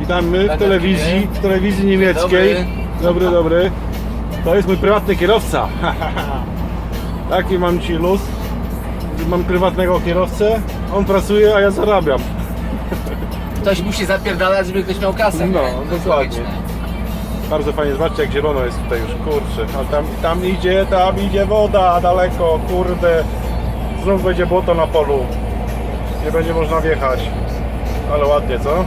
Witamy w telewizji niemieckiej. Dobry. To jest mój prywatny kierowca. Taki mam ci luz. Mam prywatnego kierowcę, on pracuje, a ja zarabiam. Ktoś musi zapierdalać, żeby ktoś miał kasę. No, nie? dokładnie. Bardzo fajnie, zobaczcie jak zielono jest tutaj już, kurczę. A tam idzie woda daleko, kurde. Znów będzie błoto na polu. Nie będzie można wjechać. Ale ładnie, co?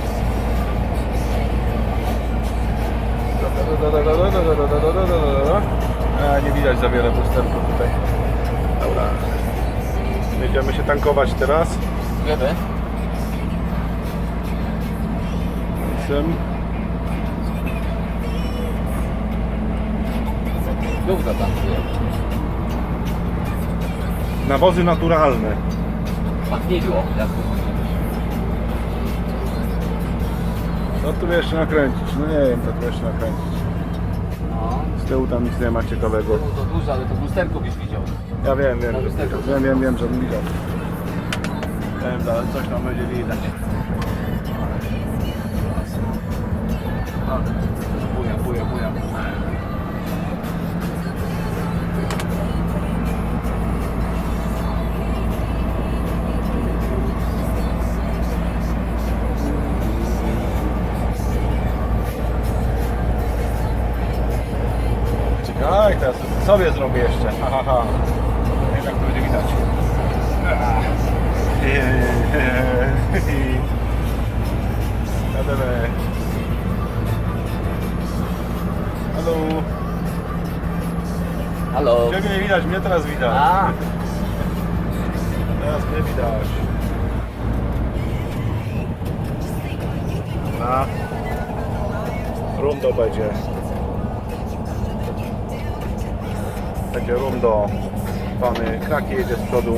Nie widać za wiele postępu tutaj. Dobra. Będziemy się tankować teraz. Wiemy. Gówno tam. Nawozy naturalne. Pachniedło. Co tu jeszcze nakręcić? No nie wiem, co tu jeszcze nakręcić. No. Z tyłu tam nic nie ma ciekawego. To dużo, ale to w lusterku byś widział. Ja wiem, że widział. Wiem, ale coś tam będzie widać. Buja. Czekaj, teraz sobie zrobię jeszcze. Ha. Nie wiem jak to będzie widać. Jademy. Halo. Halo. Ciebie nie widać, mnie teraz widać. A. Teraz mnie widać. Na. Rundo będzie. Będzie rundo. Pany Kraki jedzie z przodu.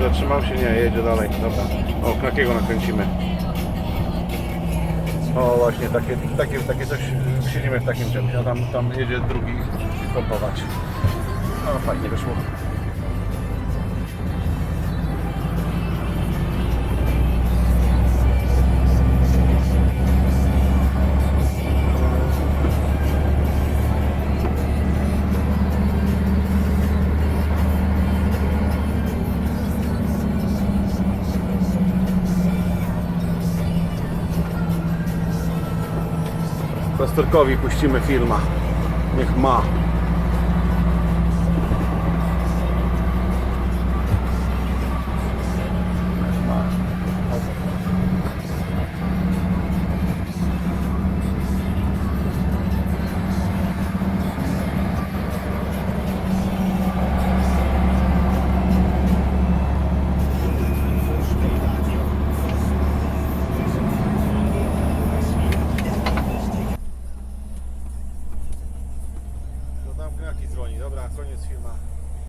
Zatrzymał się? Nie, jedzie dalej. Dobra. O, Krakiego nakręcimy. O, właśnie takie coś. Siedzimy w takim czymś, a tam jedzie drugi pompować. No, fajnie wyszło. Pastorkowi puścimy filma. Niech ma.